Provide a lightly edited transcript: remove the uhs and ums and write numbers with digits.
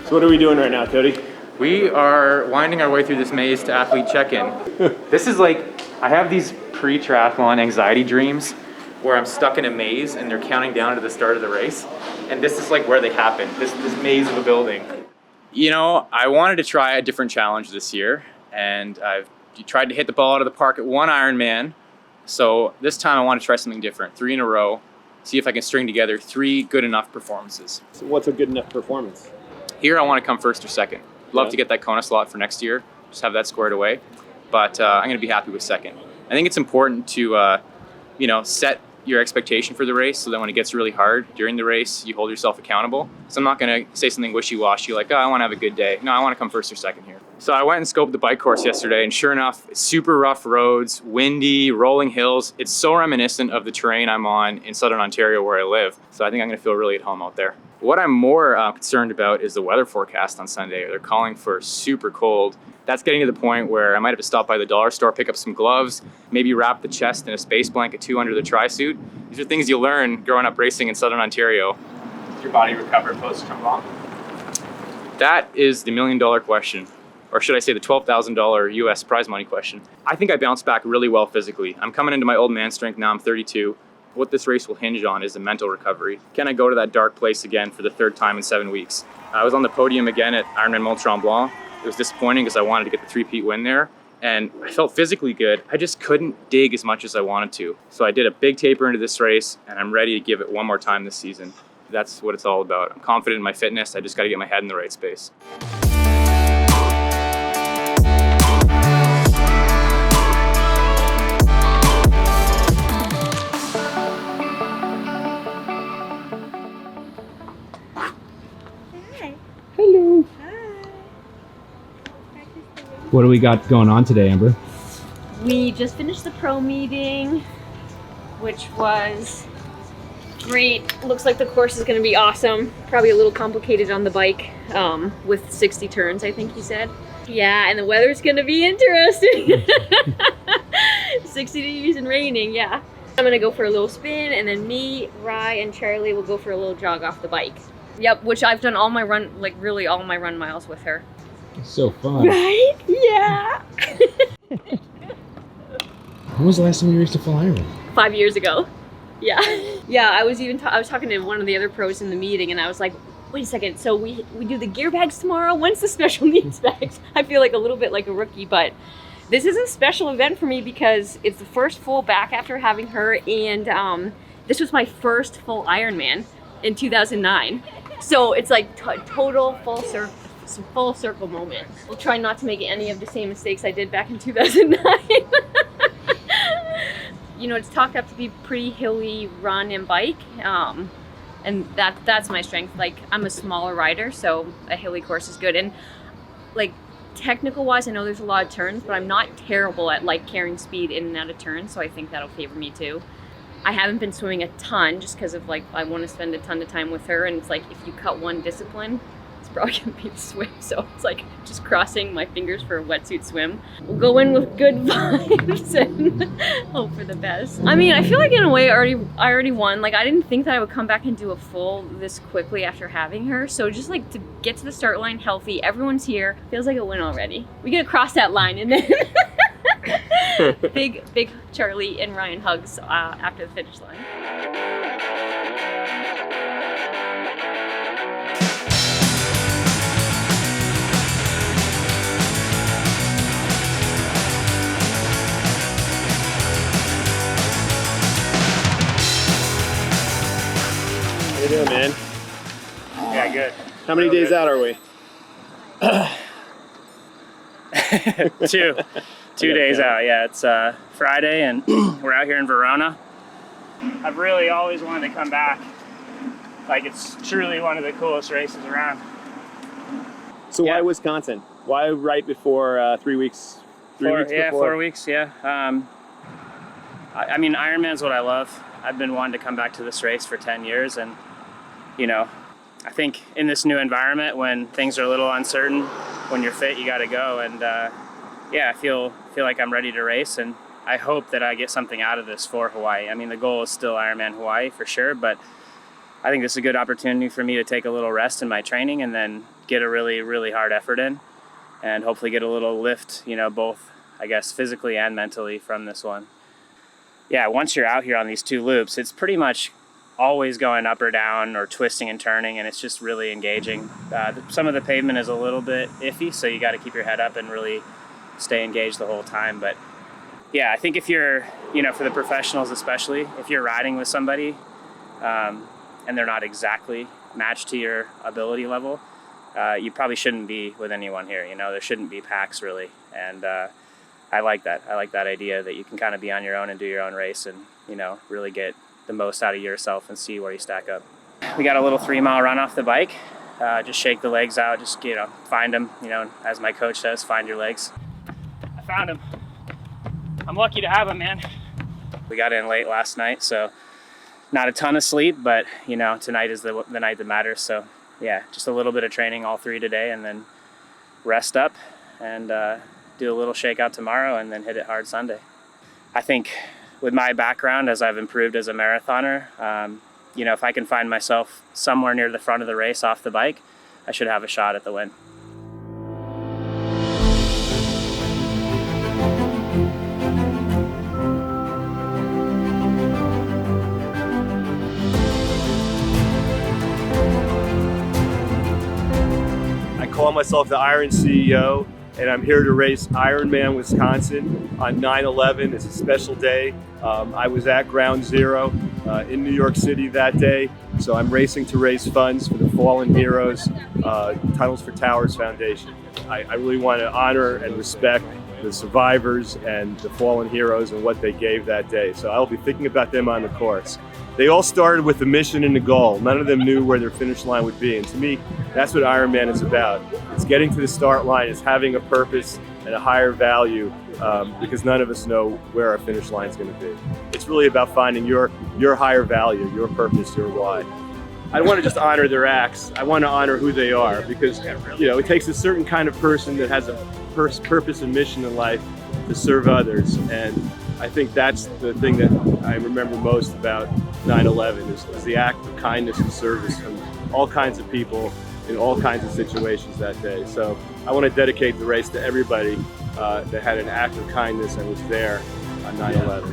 So what are we doing right now, Cody? We are winding our way through this maze to athlete check-in. This is like, I have these pre-triathlon anxiety dreams where I'm stuck in a maze and they're counting down to the start of the race. And this is like where they happen, this maze of a building. You know, I wanted to try a different challenge this year, and I've tried to hit the ball out of the park at one Ironman. So this time I want to try something different, 3 in a row, see if I can string together 3 good enough performances. So what's a good enough performance? Here I want to come first or second. Love to get that Kona slot for next year, just have that squared away. But I'm going to be happy with second. I think it's important to, set your expectation for the race so that when it gets really hard during the race, you hold yourself accountable. So I'm not going to say something wishy-washy like, oh, I want to have a good day. No, I want to come first or second here. So I went and scoped the bike course yesterday, and sure enough, super rough roads, windy, rolling hills. It's so reminiscent of the terrain I'm on in Southern Ontario where I live. So I think I'm going to feel really at home out there. What I'm more concerned about is the weather forecast on Sunday. They're calling for super cold. That's getting to the point where I might have to stop by the dollar store, pick up some gloves, maybe wrap the chest in a space blanket too under the tri-suit. These are things you learn growing up racing in Southern Ontario. Does your body recover post-Triathlon? That is the $1 million question, or should I say the $12,000 US prize money question. I think I bounced back really well physically. I'm coming into my old man strength now, I'm 32. What this race will hinge on is the mental recovery. Can I go to that dark place again for the 3rd time in 7 weeks? I was on the podium again at Ironman Mont Tremblant. It was disappointing because I wanted to get the 3-peat win there, and I felt physically good. I just couldn't dig as much as I wanted to. So I did a big taper into this race, and I'm ready to give it one more time this season. That's what it's all about. I'm confident in my fitness. I just got to get my head in the right space. Hello. What do we got going on today, Amber? We just finished the pro meeting, which was great. Looks like the course is going to be awesome. Probably a little complicated on the bike with 60 turns, I think you said. Yeah, and the weather's going to be interesting. 60 degrees and raining, yeah. I'm going to go for a little spin, and then me, Rye, and Charlie will go for a little jog off the bike. Yep, which I've done all my run, really all my run miles with her. So fun. Right? Yeah. When was the last time you raced a full Ironman? 5 years ago. Yeah. Yeah, I was talking to one of the other pros in the meeting, and I was like, wait a second, so we do the gear bags tomorrow? When's the special needs bags? I feel like a little bit like a rookie, but this is a special event for me because it's the first full back after having her, and this was my first full Ironman in 2009. So it's like total full circle moment. We'll try not to make any of the same mistakes I did back in 2009. You know, it's talked up to be pretty hilly run and bike, and that's my strength. Like, I'm a smaller rider, so a hilly course is good. And like, technical wise, I know there's a lot of turns, but I'm not terrible at like carrying speed in and out of turns, so I think that'll favor me too. I haven't been swimming a ton just because of like, I want to spend a ton of time with her, and it's like, if you cut one discipline, it's probably gonna be the swim. So it's like just crossing my fingers for a wetsuit swim. We'll go in with good vibes and hope for the best. I mean, I feel like in a way I already won. Like, I didn't think that I would come back and do a full this quickly after having her. So just like to get to the start line healthy, everyone's here, feels like a win already. We gotta cross that line, and then big Charlie and Ryan hugs after the finish line. How you doing, man? Yeah, good. How many days out are we? Two days out. Yeah, it's Friday, and we're out here in Verona. I've really always wanted to come back. Like, it's truly one of the coolest races around. So why Wisconsin? Why right before 3 weeks? 3 weeks before? 4 weeks. Yeah. I mean, Ironman's what I love. I've been wanting to come back to this race for 10 years, and I think in this new environment, when things are a little uncertain, when you're fit, you got to go. And I feel like I'm ready to race, and I hope that I get something out of this for Hawaii. I mean, the goal is still Ironman Hawaii for sure, but I think this is a good opportunity for me to take a little rest in my training and then get a really, really hard effort in and hopefully get a little lift, both, I guess, physically and mentally from this one. Yeah, once you're out here on these 2 loops, it's pretty much always going up or down or twisting and turning, and it's just really engaging. Some of the pavement is a little bit iffy, so you got to keep your head up and really stay engaged the whole time. But yeah, I think if you're, for the professionals especially, if you're riding with somebody and they're not exactly matched to your ability level, you probably shouldn't be with anyone here. There shouldn't be packs really. And I like that. I like that idea that you can kind of be on your own and do your own race and, really get the most out of yourself and see where you stack up. We got a little 3-mile run off the bike. Just shake the legs out, just, find them, as my coach says, find your legs. I found him. I'm lucky to have him, man. We got in late last night, so not a ton of sleep, but tonight is the night that matters. So yeah, just a little bit of training all 3 today and then rest up and do a little shakeout tomorrow and then hit it hard Sunday. I think with my background, as I've improved as a marathoner, if I can find myself somewhere near the front of the race off the bike, I should have a shot at the win. I call myself the Iron CEO, and I'm here to race Ironman Wisconsin on 9/11. It's a special day. I was at Ground Zero in New York City that day, so I'm racing to raise funds for the Fallen Heroes Tunnels for Towers Foundation. I really want to honor and respect the survivors and the fallen heroes and what they gave that day. So I'll be thinking about them on the course. They all started with a mission and a goal. None of them knew where their finish line would be. And to me, that's what Ironman is about. It's getting to the start line, it's having a purpose and a higher value because none of us know where our finish line is going to be. It's really about finding your higher value, your purpose, your why. I don't want to just honor their acts. I want to honor who they are because, it takes a certain kind of person that has a purpose and mission in life to serve others. And I think that's the thing that I remember most about 9/11 is the act of kindness and service from all kinds of people in all kinds of situations that day. So I want to dedicate the race to everybody that had an act of kindness and was there on 9/11.